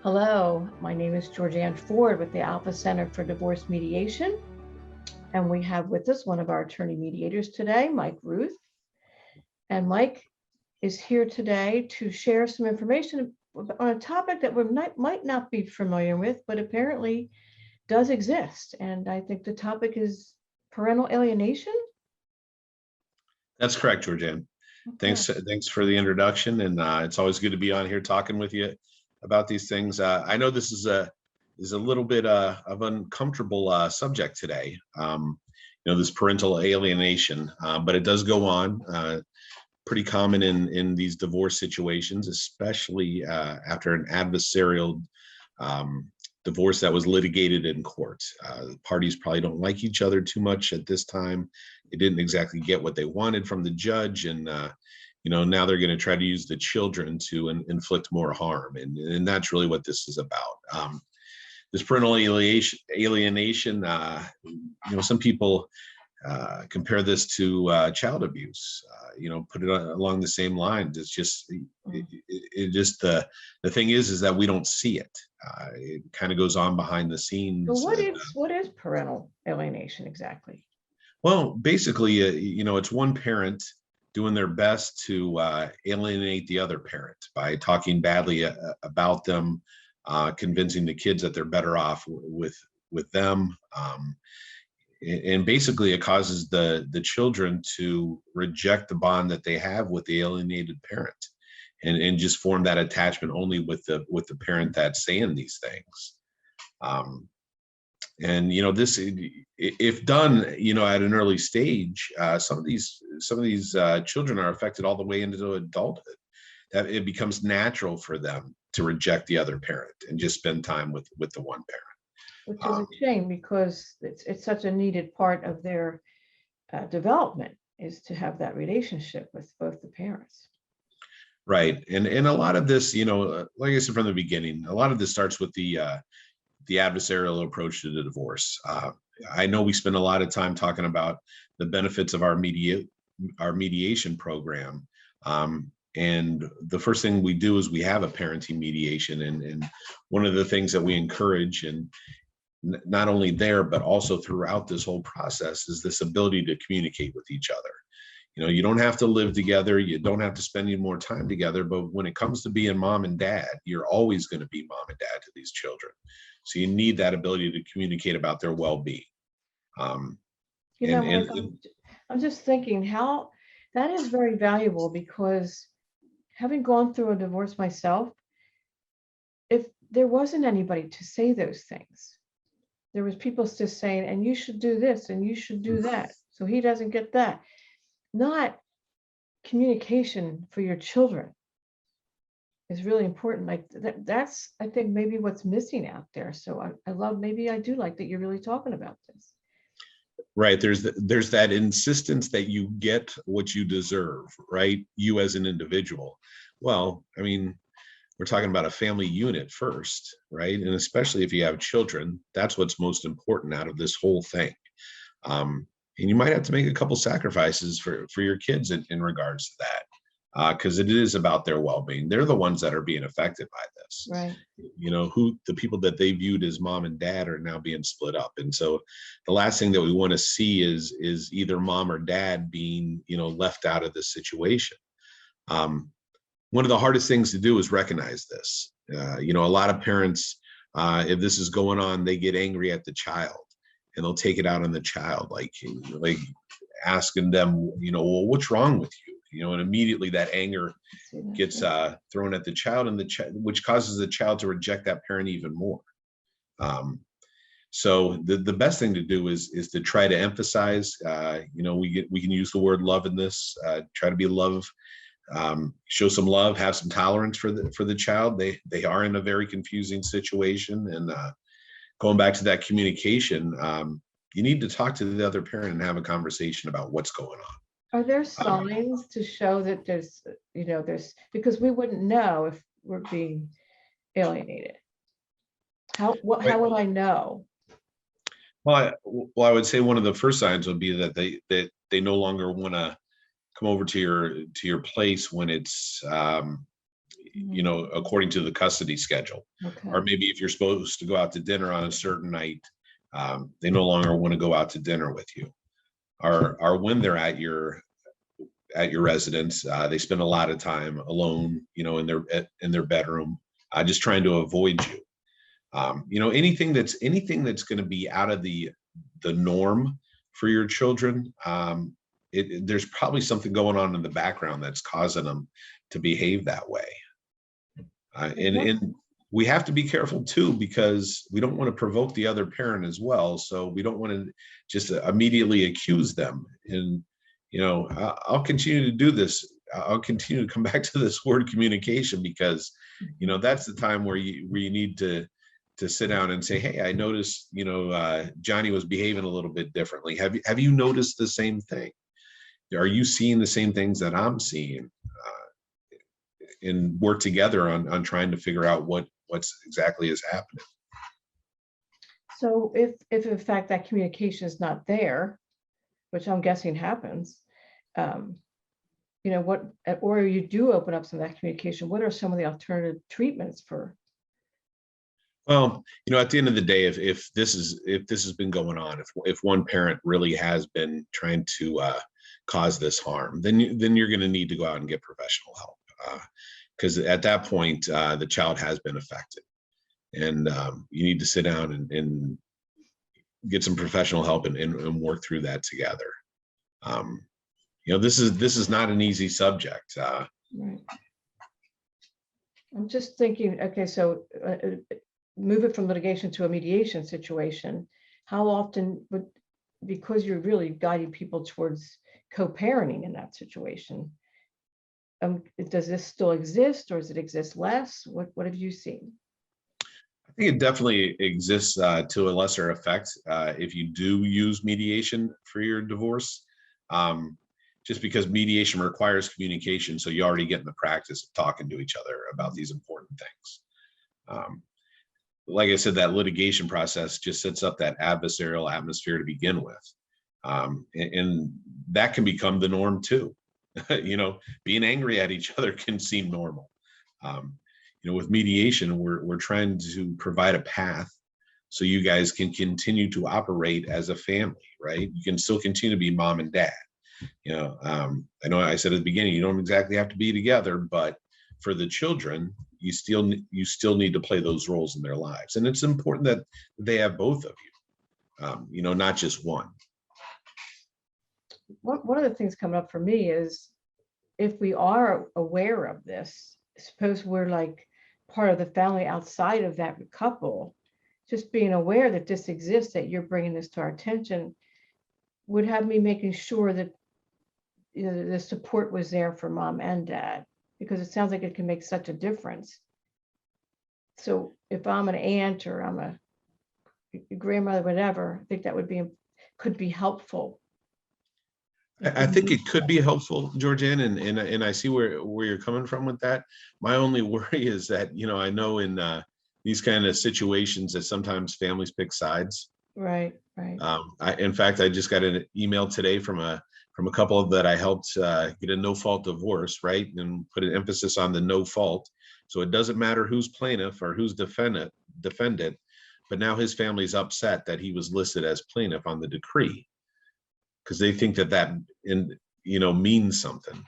Hello, my name is Georgianne Ford with the Alpha Center for Divorce Mediation. And we have with us one of our attorney mediators today, Mike Ruth. And Mike is here today to share some information on a topic that we might not be familiar with, but apparently does exist. And I think the topic is parental alienation. That's correct, Georgianne. Okay. Thanks for the introduction, and it's always good to be on here talking with you about these things. I know this is a little bit of uncomfortable subject today. This parental alienation, but it does go on. Pretty common in these divorce situations, especially after an adversarial divorce that was litigated in court. The parties probably don't like each other too much at this time. They didn't exactly get what they wanted from the judge, and now they're going to try to use the children to inflict more harm, and that's really what this is about. This parental alienation, some people compare this to child abuse. Put it along the same lines. It's just, the thing is that we don't see it. It kind of goes on behind the scenes. So what is parental alienation exactly? Well, basically, it's one parent doing their best to alienate the other parent by talking badly about them, convincing the kids that they're better off with them. And basically, it causes the children to reject the bond that they have with the alienated parent, and just form that attachment only with the parent that's saying these things. This, if done, at an early stage, some of these children are affected all the way into adulthood. That it becomes natural for them to reject the other parent and just spend time with the one parent. Which is a shame, because it's such a needed part of their development, is to have that relationship with both the parents. Right, and a lot of this, like I said from the beginning, a lot of this starts with the adversarial approach to the divorce. I know we spend a lot of time talking about the benefits of our mediation program. And the first thing we do is we have a parenting mediation. And one of the things that we encourage, and not only there, but also throughout this whole process, is this ability to communicate with each other. You don't have to live together. You don't have to spend any more time together. But when it comes to being mom and dad, you're always going to be mom and dad to these children. So you need that ability to communicate about their well-being. I'm just thinking how that is very valuable, because having gone through a divorce myself, if there wasn't anybody to say those things, there was people just saying, and you should do this and you should do that, so he doesn't get that. Not communication for your children is really important. Like that's, I think, maybe what's missing out there. So I do like that you're really talking about this. Right. There's that insistence that you get what you deserve, right? You as an individual. Well, I mean, we're talking about a family unit first, right? And especially if you have children, that's what's most important out of this whole thing. And you might have to make a couple sacrifices for your kids in regards to that, because it is about their well-being. They're the ones that are being affected by this. Right. The people that they viewed as mom and dad are now being split up. And so the last thing that we want to see is either mom or dad being, left out of this situation. One of the hardest things to do is recognize this. A lot of parents, if this is going on, they get angry at the child, and they'll take it out on the child, like asking them, well, what's wrong with you? And immediately that anger gets thrown at the child, and which causes the child to reject that parent even more. So the best thing to do is to try to emphasize. We can use the word love in this. Try to be love. Show some love. Have some tolerance for the child. They are in a very confusing situation, and going back to that communication, you need to talk to the other parent and have a conversation about what's going on. Are there signs to show that there's, because we wouldn't know if we're being alienated? How would I know? Well, I would say one of the first signs would be that they no longer want to come over to your place when it's you know, according to the custody schedule. Okay. Or maybe if you're supposed to go out to dinner on a certain night, they no longer want to go out to dinner with you. Or when they're at your residence, they spend a lot of time alone, you know, in their bedroom, just trying to avoid you. You know, anything that's going to be out of the norm for your children, there's probably something going on in the background that's causing them to behave that way. And we have to be careful too, because we don't want to provoke the other parent as well. So we don't want to just immediately accuse them. And, you know, I'll continue to do this. I'll continue to come back to this word communication, because, you know, that's the time where you need to sit down and say, hey, I noticed, you know, Johnny was behaving a little bit differently. Have you noticed the same thing? Are you seeing the same things that I'm seeing? And work together on trying to figure out what's exactly is happening. So if in fact that communication is not there, which I'm guessing happens, you know, or you do open up some of that communication, what are some of the alternative treatments for? Well, you know, at the end of the day, if this has been going on, if one parent really has been trying to cause this harm, then you're going to need to go out and get professional help, because at that point the child has been affected, and you need to sit down and get some professional help and work through that together. You know, this is not an easy subject. Right. I'm just thinking, okay, so move it from litigation to a mediation situation. How often would, because you're really guiding people towards co-parenting in that situation, does this still exist, or does it exist less? What have you seen? I think it definitely exists to a lesser effect if you do use mediation for your divorce, just because mediation requires communication, so you already get in the practice of talking to each other about these important things. Like I said, that litigation process just sets up that adversarial atmosphere to begin with, and that can become the norm too. You know, being angry at each other can seem normal. You know, with mediation, we're trying to provide a path so you guys can continue to operate as a family, right? You can still continue to be mom and dad. You know, I know I said at the beginning, you don't exactly have to be together, but for the children, you still need to play those roles in their lives, and it's important that they have both of you. You know, not just one. One of the things coming up for me is, if we are aware of this, suppose we're like part of the family outside of that couple, just being aware that this exists, that you're bringing this to our attention, would have me making sure that, you know, the support was there for mom and dad, because it sounds like it can make such a difference. So if I'm an aunt or I'm a grandmother, whatever, I think that could be helpful. I think it could be helpful, Georgianne, and I see where you're coming from with that. My only worry is that, you know, I know in these kind of situations that sometimes families pick sides. Right. In fact, I just got an email today from a couple that I helped get a no-fault divorce, right, and put an emphasis on the no fault. So it doesn't matter who's plaintiff or who's defendant, but now his family's upset that he was listed as plaintiff on the decree, because they think that you know, means something.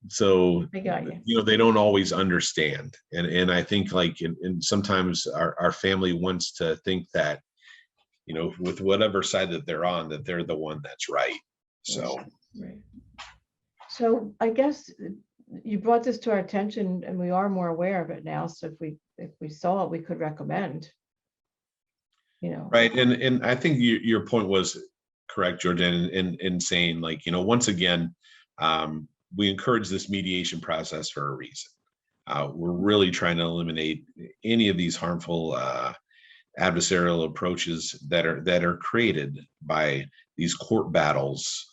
So I got you. You know, they don't always understand, and I think, like, and sometimes our family wants to think that, you know, with whatever side that they're on, that they're the one that's right. So right. So I guess you brought this to our attention, and we are more aware of it now. So if we saw it, we could recommend, you know. right. And I think your point was correct, Georgianne, in saying, like, you know, once again, we encourage this mediation process for a reason. We're really trying to eliminate any of these harmful adversarial approaches that are created by these court battles,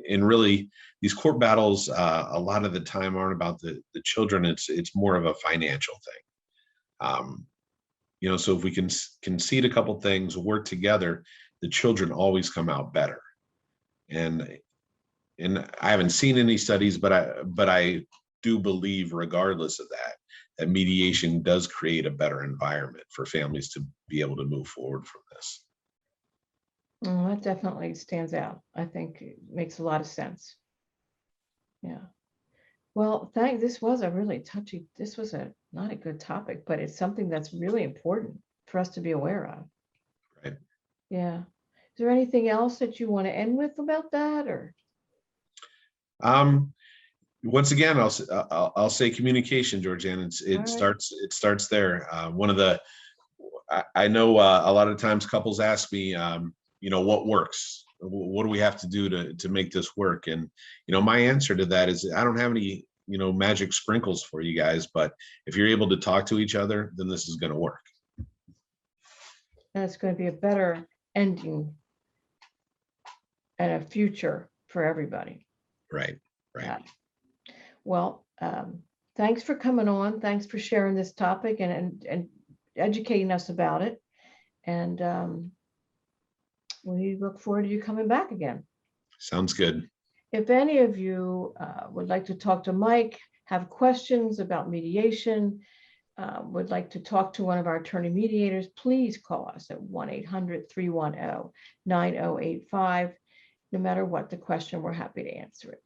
and really these court battles a lot of the time aren't about the children. It's more of a financial thing. You know, so if we can concede a couple things, work together, the children always come out better. And I haven't seen any studies, but I do believe, regardless of that, that mediation does create a better environment for families to be able to move forward from this. That definitely stands out. I think it makes a lot of sense. Yeah. Well, this was a really touchy, this was not a good topic, but it's something that's really important for us to be aware of. Right. Yeah. Is there anything else that you want to end with about that, or? Once again, I'll say communication, Georgianne. All right. It starts there. One of the I know a lot of times couples ask me, what works? What do we have to do to make this work? And my answer to that is I don't have any magic sprinkles for you guys, but if you're able to talk to each other, then this is going to work. And it's going to be a better ending and a future for everybody. Right. Yeah. Well, thanks for coming on. Thanks for sharing this topic and educating us about it. And we look forward to you coming back again. Sounds good. If any of you would like to talk to Mike, have questions about mediation, would like to talk to one of our attorney mediators, please call us at 1-800-310-9085. No matter what the question, we're happy to answer it.